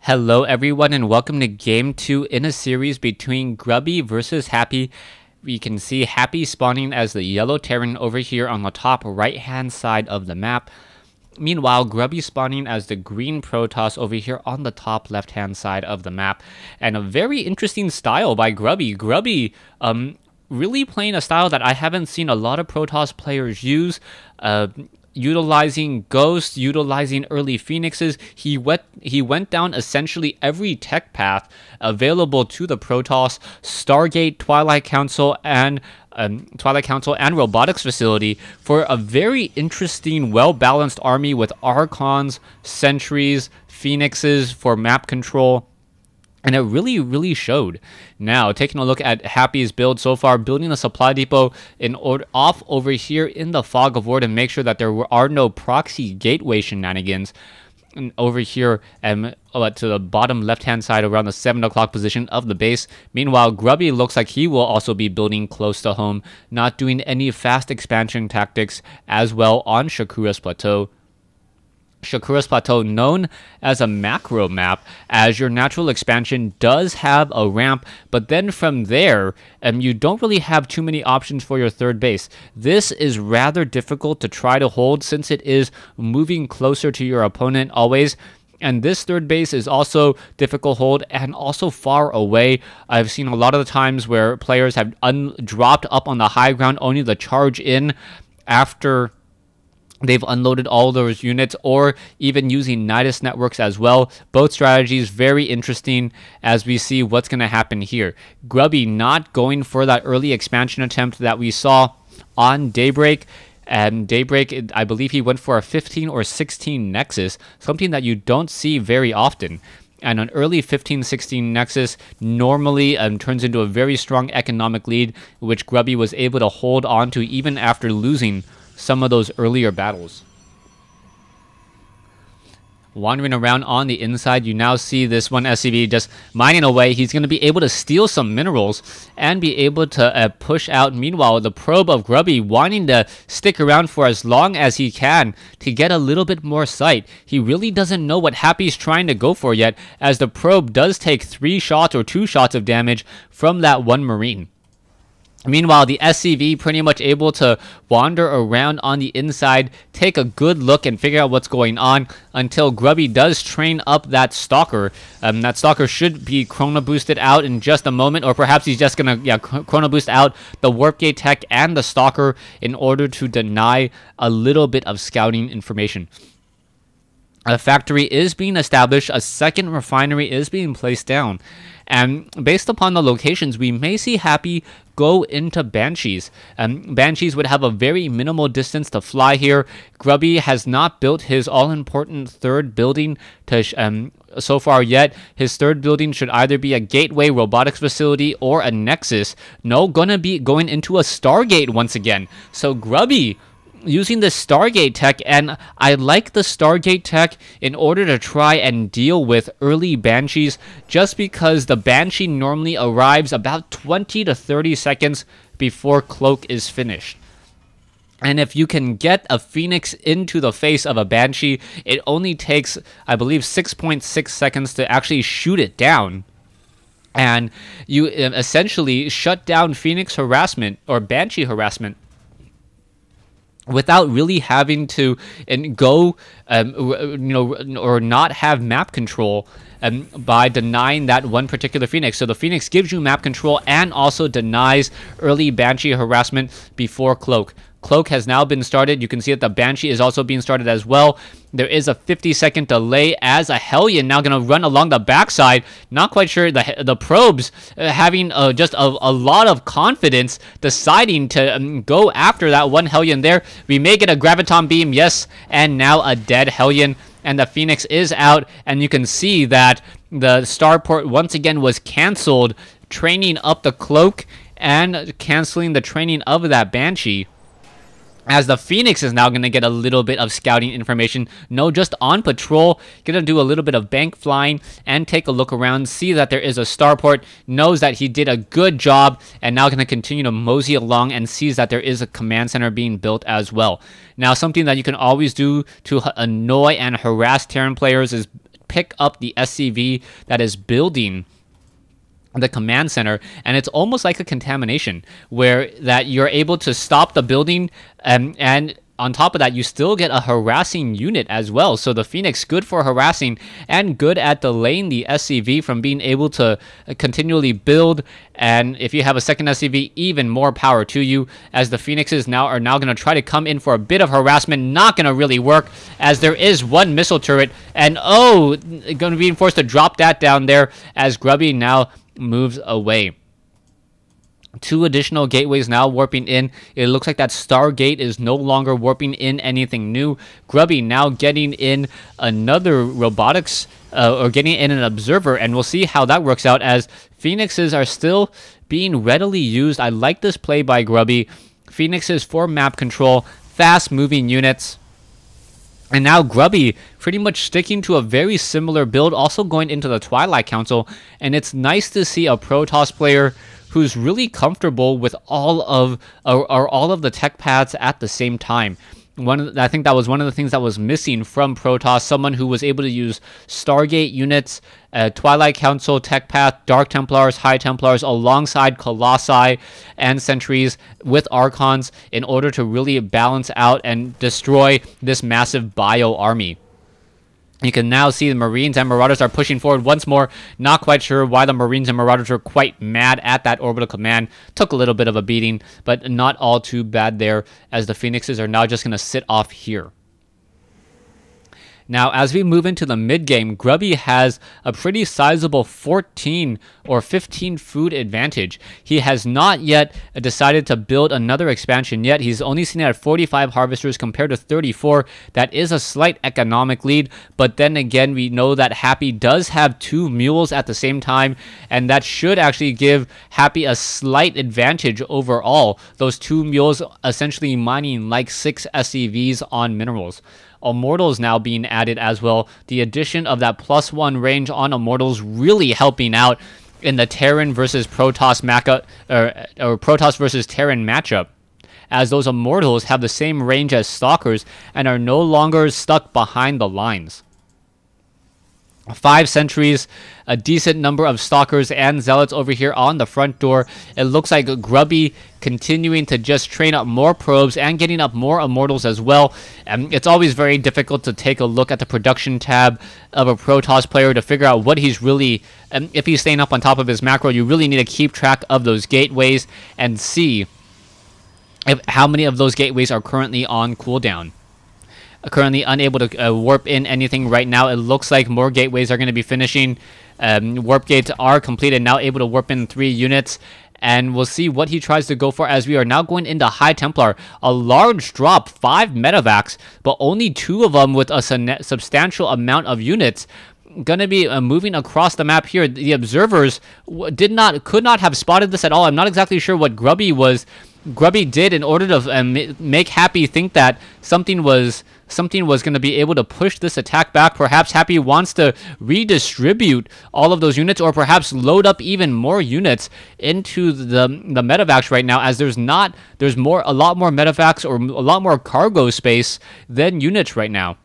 Hello everyone and welcome to game 2 in a series between Grubby versus Happy. We can see Happy spawning as the yellow Terran over here on the top right hand side of the map. Meanwhile, Grubby spawning as the green Protoss over here on the top left hand side of the map. And a very interesting style by Grubby. Grubby really playing a style that I haven't seen a lot of Protoss players use. Utilizing ghosts, utilizing early phoenixes. He went down essentially every tech path available to the Protoss, Stargate, Twilight Council, and robotics facility for a very interesting, well-balanced army with archons, sentries, phoenixes for map control. And it really showed. Now, taking a look at Happy's build so far, building a supply depot off over here in the Fog of War to make sure that there are no proxy gateway shenanigans. And over here to the bottom left-hand side around the 7 o'clock position of the base. Meanwhile, Grubby looks like he will also be building close to home, not doing any fast expansion tactics as well on Shakura's Plateau. Shakura's Plateau, known as a macro map, as your natural expansion does have a ramp, but then from there, you don't really have too many options for your third base. This is rather difficult to try to hold since it is moving closer to your opponent always. And this third base is also difficult hold and also far away. I've seen a lot of the times where players have dropped up on the high ground only to charge in after they've unloaded all those units, or even using Nidus networks as well. Both strategies very interesting as we see what's going to happen here. Grubby not going for that early expansion attempt that we saw on Daybreak. And Daybreak, I believe he went for a 15 or 16 Nexus, something that you don't see very often. And an early 15-16 Nexus normally turns into a very strong economic lead, which Grubby was able to hold on to even after losing some of those earlier battles. Wandering around on the inside, you now see this one SCV just mining away. He's going to be able to steal some minerals and be able to push out. Meanwhile, the probe of Grubby wanting to stick around for as long as he can to get a little bit more sight. He really doesn't know what Happy's trying to go for yet, as the probe does take 3 shots or 2 shots of damage from that one Marine. Meanwhile, the SCV pretty much able to wander around on the inside, take a good look and figure out what's going on until Grubby does train up that Stalker. That Stalker should be Chrono Boosted out in just a moment, or perhaps he's just going to Chrono Boost out the Warp Gate Tech and the Stalker in order to deny a little bit of scouting information. A factory is being established, a second refinery is being placed down. And based upon the locations, we may see Happy go into Banshees. Banshees would have a very minimal distance to fly here. Grubby has not built his all-important third building so far yet. His third building should either be a gateway robotics facility or a Nexus. No, gonna be going into a Stargate once again. So Grubby using the Stargate tech, and I like the Stargate tech in order to try and deal with early Banshees, just because the Banshee normally arrives about 20 to 30 seconds before Cloak is finished. And if you can get a Phoenix into the face of a Banshee, it only takes, I believe, 6.6 seconds to actually shoot it down. And you essentially shut down Phoenix harassment or Banshee harassment without really having to go, or not have map control by denying that one particular Phoenix. So the Phoenix gives you map control and also denies early Banshee harassment before Cloak. Cloak has now been started. You can see that the Banshee is also being started as well. There is a 50-second delay as a Hellion now going to run along the backside. Not quite sure. The probes having just a lot of confidence, deciding to go after that one Hellion there. We may get a Graviton Beam, yes, and now a dead Hellion. And the Phoenix is out, and you can see that the starport once again was canceled, training up the Cloak and canceling the training of that Banshee. As the Phoenix is now going to get a little bit of scouting information. No, just on patrol. Going to do a little bit of bank flying and take a look around. See that there is a starport. Knows that he did a good job. And now going to continue to mosey along and sees that there is a command center being built as well. Now, something that you can always do to annoy and harass Terran players is pick up the SCV that is building the command center, and it's almost like a contamination where that you're able to stop the building, and on top of that you still get a harassing unit as well. So the Phoenix, good for harassing and good at delaying the SCV from being able to continually build. And if you have a second SCV, even more power to you, as the Phoenixes are now going to try to come in for a bit of harassment. Not going to really work, as there is one missile turret, and going to be forced to drop that down there as Grubby now moves away. 2 additional gateways now warping in. It looks like that Stargate is no longer warping in anything new. Grubby now getting in another robotics, or getting in an observer, and we'll see how that works out, as Phoenixes are still being readily used. I like this play by Grubby. Phoenixes for map control, fast moving units. And now Grubby pretty much sticking to a very similar build, also going into the Twilight Council. And it's nice to see a Protoss player who's really comfortable with all of the tech paths at the same time. I think that was one of the things that was missing from Protoss, someone who was able to use Stargate units, Twilight Council, Tech Path, Dark Templars, High Templars, alongside Colossi and Sentries with Archons in order to really balance out and destroy this massive bio army. You can now see the Marines and Marauders are pushing forward once more. Not quite sure why the Marines and Marauders are quite mad at that orbital command. Took a little bit of a beating, but not all too bad there, as the Phoenixes are now just going to sit off here. Now, as we move into the mid-game, Grubby has a pretty sizable 14 or 15 food advantage. He has not yet decided to build another expansion yet. He's only seen it at 45 harvesters compared to 34. That is a slight economic lead, but then again, we know that Happy does have 2 mules at the same time, and that should actually give Happy a slight advantage overall. Those 2 mules essentially mining like 6 SCVs on minerals. Immortals now being added as well. The addition of that +1 range on Immortals really helping out in the Terran versus Protoss or Protoss versus Terran matchup, as those Immortals have the same range as Stalkers and are no longer stuck behind the lines. 5 sentries, a decent number of Stalkers and Zealots over here on the front door. It looks like Grubby continuing to just train up more probes and getting up more Immortals as well. It's always very difficult to take a look at the production tab of a Protoss player to figure out what he's really, if he's staying up on top of his macro. You really need to keep track of those gateways and see how many of those gateways are currently on cooldown. Currently unable to warp in anything right now. It looks like more gateways are going to be finishing. Warp gates are completed, now able to warp in 3 units. And we'll see what he tries to go for, as we are now going into High Templar. A large drop, 5 medevacs, but only 2 of them with a substantial amount of units. Gonna be moving across the map here. The observers could not have spotted this at all. I'm not exactly sure what Grubby did in order to make Happy think that something was going to be able to push this attack back. Perhaps Happy wants to redistribute all of those units, or perhaps load up even more units into the medevacs right now, as there's a lot more medevacs or a lot more cargo space than units right now.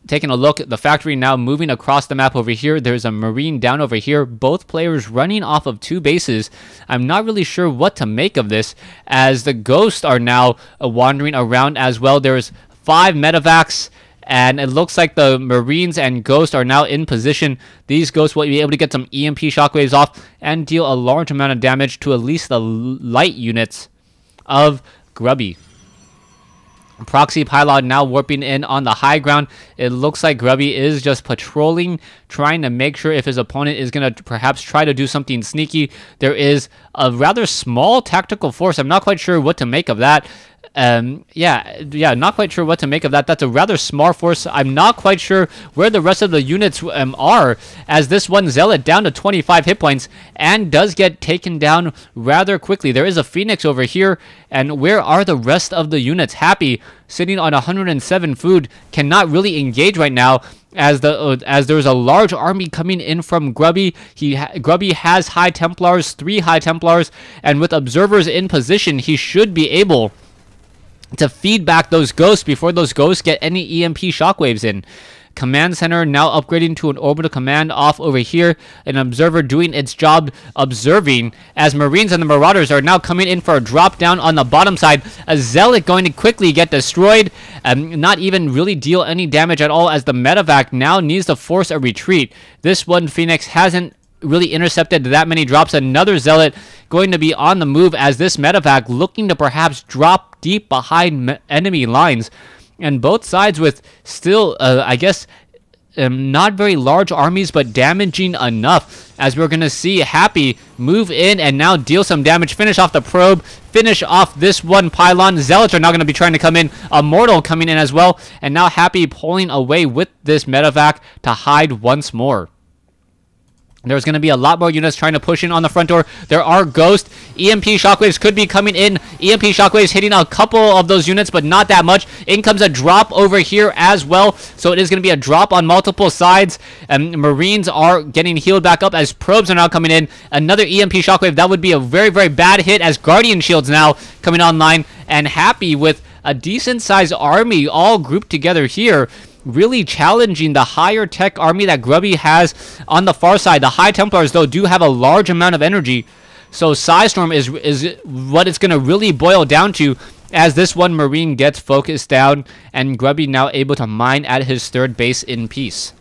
Taking a look at the factory now, moving across the map over here. There's a Marine down over here. Both players running off of 2 bases. I'm not really sure what to make of this, as the Ghosts are now wandering around as well. There's 5 medevacs, and it looks like the Marines and Ghosts are now in position. These Ghosts will be able to get some EMP shockwaves off and deal a large amount of damage to at least the light units of Grubby. Proxy Pylon now warping in on the high ground. It looks like Grubby is just patrolling, trying to make sure if his opponent is going to perhaps try to do something sneaky. There is a rather small tactical force. I'm not quite sure what to make of that. Not quite sure what to make of that. That's a rather small force. I'm not quite sure where the rest of the units are, as this one Zealot down to 25 hit points and does get taken down rather quickly. There is a Phoenix over here, and where are the rest of the units? Happy, sitting on 107 food, cannot really engage right now, as there's a large army coming in from Grubby. Grubby has High Templars, 3 High Templars, and with observers in position, he should be able to feed back those Ghosts before those Ghosts get any EMP shockwaves in. command center now upgrading to an orbital command off over here. An observer doing its job observing as Marines and the Marauders are now coming in for a drop down on the bottom side. A Zealot going to quickly get destroyed, not even really deal any damage at all, as the medevac now needs to force a retreat. This one Phoenix hasn't really intercepted that many drops. Another Zealot going to be on the move as this medevac looking to perhaps drop deep behind enemy lines. And both sides with still, I guess, not very large armies, but damaging enough, as we're going to see Happy move in and now deal some damage, finish off the probe, finish off this one pylon. Zealots are now going to be trying to come in, Immortal coming in as well, and now Happy pulling away with this medevac to hide once more. There's going to be a lot more units trying to push in on the front door. There are Ghost. EMP shockwaves could be coming in. EMP shockwaves hitting a couple of those units, but not that much. In comes a drop over here as well. So it is going to be a drop on multiple sides. Marines are getting healed back up as probes are now coming in. Another EMP shockwave. That would be a very, very bad hit as Guardian Shields now coming online. And Happy with a decent-sized army all grouped together here, really challenging the higher tech army that Grubby has on the far side. The High Templars, though, do have a large amount of energy. So Psystorm is what it's going to really boil down to, as this one Marine gets focused down, and Grubby now able to mine at his third base in peace.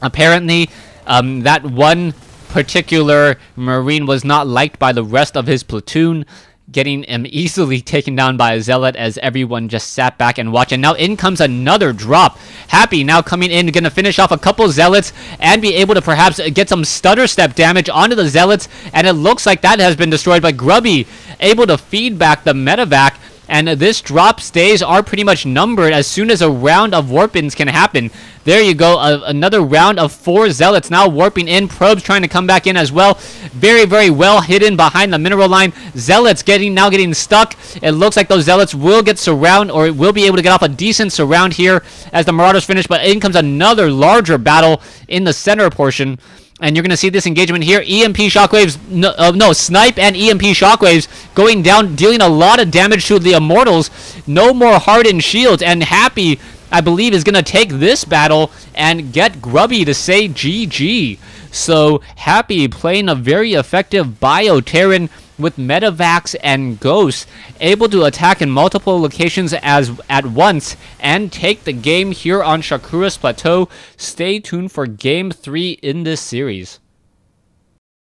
Apparently, that one particular Marine was not liked by the rest of his platoon, getting him easily taken down by a Zealot as everyone just sat back and watched. And now in comes another drop. Happy now coming in, going to finish off a couple Zealots and be able to perhaps get some stutter step damage onto the Zealots. And it looks like that has been destroyed by Grubby, able to feed back the medevac. And this drop stays are pretty much numbered as soon as a round of warp-ins can happen. There you go, another round of 4 Zealots now warping in. Probes trying to come back in as well. Very, very well hidden behind the mineral line. Zealots now getting stuck. It looks like those Zealots will get surround, or will be able to get off a decent surround here as the Marauders finish. But in comes another larger battle in the center portion. And you're going to see this engagement here. EMP shockwaves, no, snipe and EMP shockwaves going down, dealing a lot of damage to the Immortals. No more hardened shields, and Happy, I believe, is going to take this battle and get Grubby to say GG. So Happy playing a very effective Bio-Terran with medevacs and ghosts, able to attack in multiple locations at once and take the game here on Shakuras Plateau. Stay tuned for Game 3 in this series.